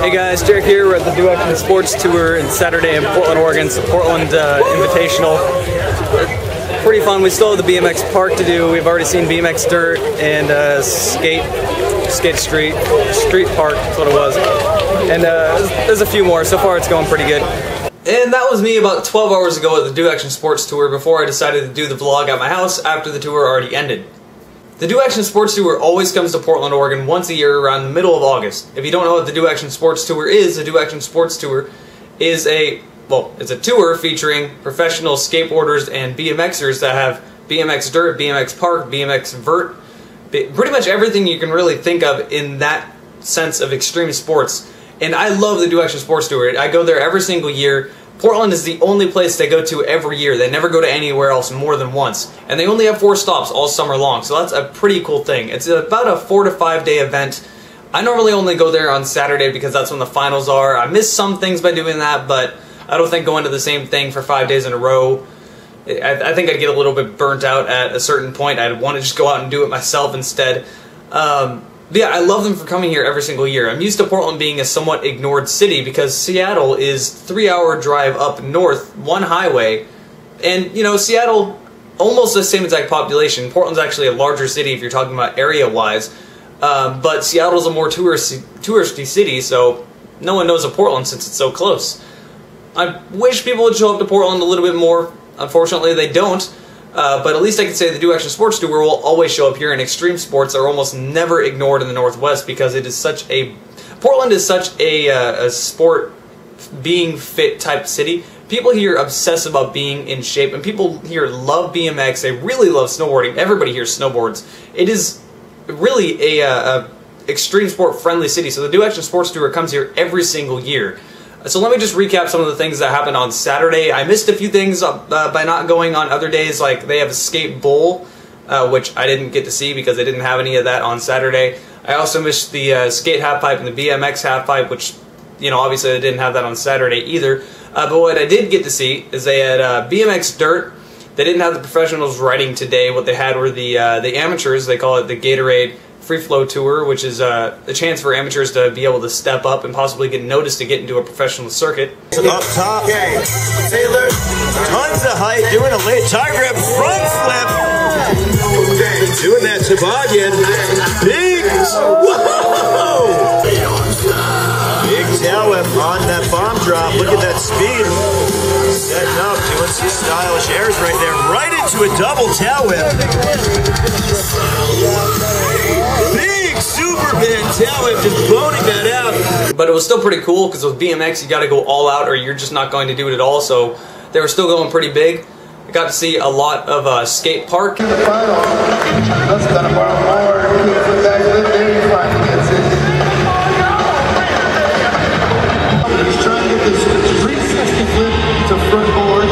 Hey guys, Derek here. We're at the Do Action Sports Tour in Saturday in Portland, Oregon. It's the Portland Invitational. Pretty fun. We still have the BMX park to do. We've already seen BMX dirt and skate street park. That's what it was. And there's a few more. So far, it's going pretty good. And that was me about 12 hours ago at the Do Action Sports Tour before I decided to do the vlog at my house after the tour already ended. The Do Action Sports Tour always comes to Portland, Oregon once a year around the middle of August. If you don't know what the Do Action Sports Tour is, the Do Action Sports Tour is it's a tour featuring professional skateboarders and BMXers that have BMX dirt, BMX park, BMX vert, pretty much everything you can really think of in that sense of extreme sports. And I love the Do Action Sports Tour. I go there every single year. Portland is the only place they go to every year. They never go to anywhere else more than once. And they only have 4 stops all summer long, so that's a pretty cool thing. It's about a 4 to 5 day event. I normally only go there on Saturday because that's when the finals are. I miss some things by doing that, but I don't think going to the same thing for 5 days in a row, I think I'd get a little bit burnt out at a certain point. I'd want to just go out and do it myself instead. But yeah, I love them for coming here every single year. I'm used to Portland being a somewhat ignored city because Seattle is 3-hour drive up north, one highway. And, you know, Seattle, almost the same exact population. Portland's actually a larger city if you're talking about area-wise. But Seattle's a more touristy city, so no one knows of Portland since it's so close. I wish people would show up to Portland a little bit more. Unfortunately, they don't. But at least I can say the Do Action Sports Tour will always show up here, and extreme sports are almost never ignored in the Northwest because it is such a... Portland is such a sport being fit type city. People here obsess about being in shape, and people here love BMX. They really love snowboarding. Everybody here snowboards. It is really a extreme sport friendly city, so the Do Action Sports Tour comes here every single year. So let me just recap some of the things that happened on Saturday. I missed a few things by not going on other days, like they have a skate bowl, which I didn't get to see because they didn't have any of that on Saturday. I also missed the skate halfpipe and the BMX halfpipe, which, you know, obviously they didn't have that on Saturday either. But what I did get to see is they had BMX dirt. They didn't have the professionals riding today. What they had were the amateurs. They call it the Gatorade Free Flow Tour, which is a chance for amateurs to be able to step up and possibly get noticed to get into a professional circuit. Up top, Taylor, tons of height, doing a late tie grab front flip, doing that toboggan, big, whoa! Big tail whip on that bomb drop, look at that speed, setting up, doing some stylish airs right there, right into a double tail whip. Superman tail whip, just boning that out. But it was still pretty cool because with BMX you got to go all out or you're just not going to do it at all, so they were still going pretty big. I got to see a lot of skate park. In the final, that's kind of more back he's trying to get this 360 flip to front board.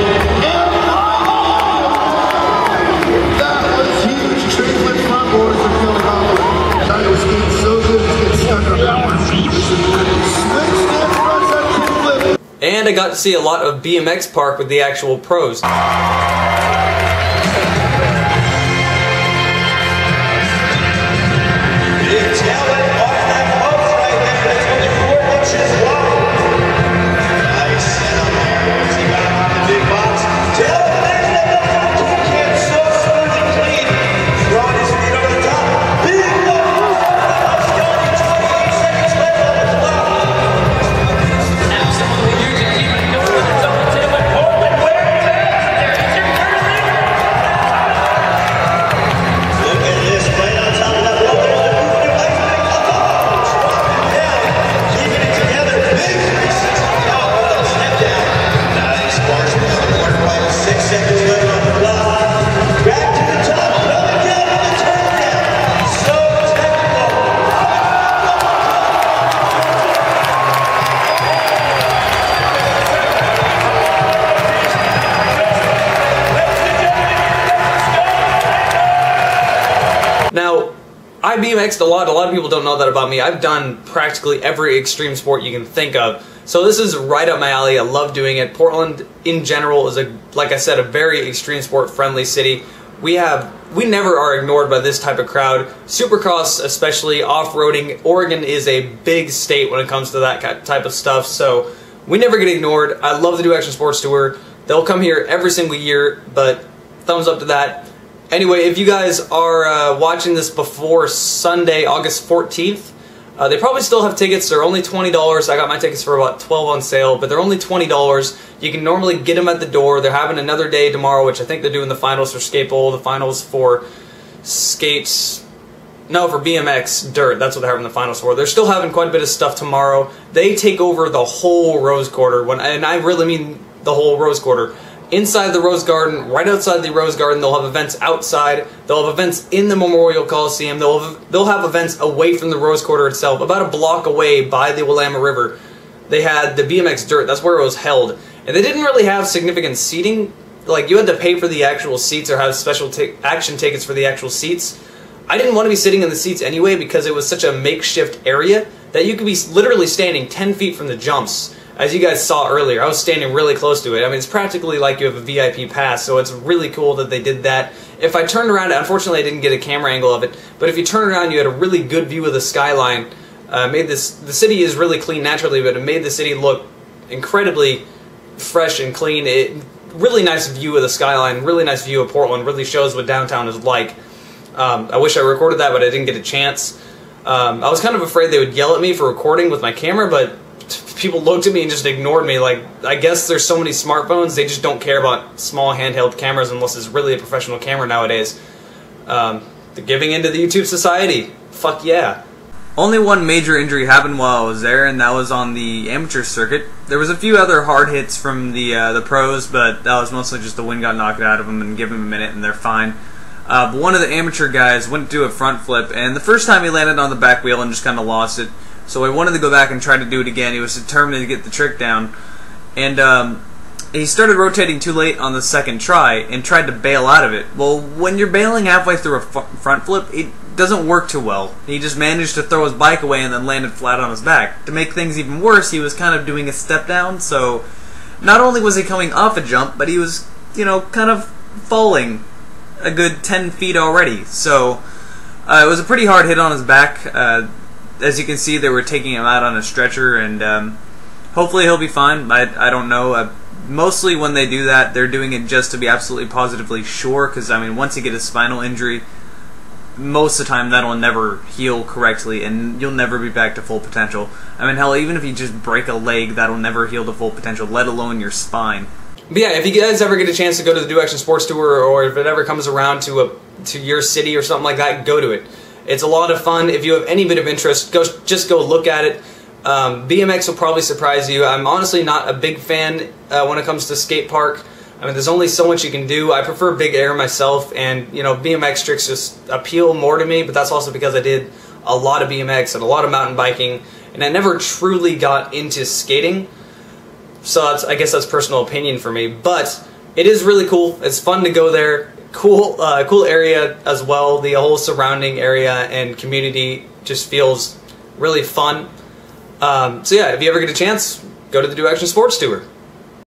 That was huge. Trick flip front board for killing off. It was getting so good, it's getting stuck on that one. And I got to see a lot of BMX park with the actual pros. Now, I BMX'd a lot of people don't know that about me. I've done practically every extreme sport you can think of. So this is right up my alley. I love doing it. Portland, in general, is, like I said, a very extreme sport friendly city. we never are ignored by this type of crowd. Supercross, especially off-roading, Oregon is a big state when it comes to that type of stuff, so we never get ignored. I love the Do Action Sports Tour. They'll come here every single year, but thumbs up to that. Anyway, if you guys are watching this before Sunday, August 14th, they probably still have tickets. They're only $20. I got my tickets for about $12 on sale, but they're only $20. You can normally get them at the door. They're having another day tomorrow, which I think they're doing the finals for Skate Bowl, the finals for for BMX Dirt. That's what they're having the finals for. They're still having quite a bit of stuff tomorrow. They take over the whole Rose Quarter, and I really mean the whole Rose Quarter. Inside the Rose Garden, right outside the Rose Garden, they'll have events outside. They'll have events in the Memorial Coliseum. They'll have events away from the Rose Quarter itself, about a block away by the Willamette River. They had the BMX Dirt. That's where it was held. And they didn't really have significant seating. Like, you had to pay for the actual seats or have special action tickets for the actual seats. I didn't want to be sitting in the seats anyway because it was such a makeshift area that you could be literally standing 10 feet from the jumps. As you guys saw earlier, I was standing really close to it. I mean, it's practically like you have a VIP pass, so it's really cool that they did that. If I turned around, unfortunately I didn't get a camera angle of it, but if you turn around, you had a really good view of the skyline. The city is really clean naturally, but it made the city look incredibly fresh and clean. Really nice view of the skyline, really nice view of Portland, really shows what downtown is like. I wish I recorded that, but I didn't get a chance. I was kind of afraid they would yell at me for recording with my camera, but people looked at me and just ignored me. Like, I guess there's so many smartphones, they just don't care about small handheld cameras unless it's really a professional camera nowadays. They're giving into the YouTube society. Fuck yeah. Only one major injury happened while I was there, and that was on the amateur circuit. There was a few other hard hits from the pros, but that was mostly just the wind got knocked out of them, and give them a minute and they're fine. But one of the amateur guys went to do a front flip, and the first time he landed on the back wheel and just kind of lost it. So I wanted to go back and try to do it again. He was determined to get the trick down. And he started rotating too late on the second try and tried to bail out of it. Well, when you're bailing halfway through a front flip, it doesn't work too well. He just managed to throw his bike away and then landed flat on his back. To make things even worse, he was kind of doing a step down, so not only was he coming off a jump, but he was, you know, kind of falling a good 10 feet already. So it was a pretty hard hit on his back. As you can see, they were taking him out on a stretcher, and hopefully he'll be fine. I don't know. Mostly when they do that, they're doing it just to be absolutely positively sure, because, I mean, once you get a spinal injury, most of the time that'll never heal correctly, and you'll never be back to full potential. I mean, hell, even if you just break a leg, that'll never heal to full potential, let alone your spine. But yeah, if you guys ever get a chance to go to the Do Action Sports Tour, or if it ever comes around to your city or something like that, go to it. It's a lot of fun. If you have any bit of interest, just go look at it. BMX will probably surprise you. I'm honestly not a big fan when it comes to skate park. I mean, there's only so much you can do. I prefer big air myself, and, you know, BMX tricks just appeal more to me, but that's also because I did a lot of BMX and a lot of mountain biking, and I never truly got into skating. So I guess that's personal opinion for me, but it is really cool. It's fun to go there. Cool area as well. The whole surrounding area and community just feels really fun. So yeah, if you ever get a chance, go to the Do Action Sports Tour.